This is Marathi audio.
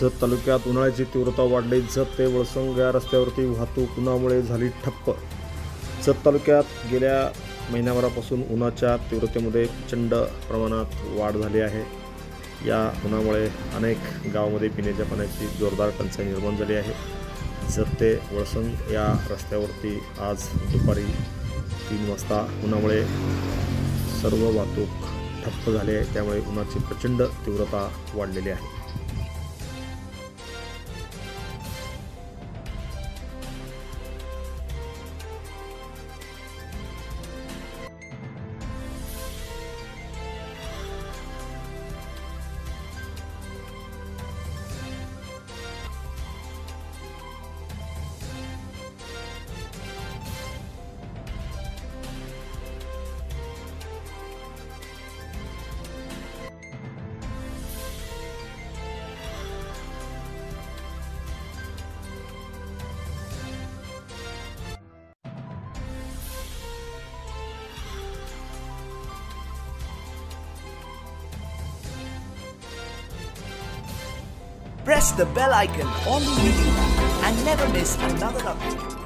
जत तालुक्यात उन्हाळ्याची तीव्रता वाढली. जत ते वळसंग या रस्त्यावरती वाहतूक उन्हामुळे झाली ठप्प. जत तालुक्यात गेल्या महिन्याभरापासून उन्हाच्या तीव्रतेमध्ये प्रचंड प्रमाणात वाढ झाली आहे. या उन्हामुळे अनेक गावामध्ये पिण्याच्या पाण्याची जोरदार टंचाई निर्माण झाली आहे. जत ते वळसंग या रस्त्यावरती आज दुपारी 3 वाजता उन्हामुळे सर्व वाहतूक ठप्प झाली आहे. त्यामुळे उन्हाची प्रचंड तीव्रता वाढलेली आहे. Press the bell icon on the YouTube and never miss another update.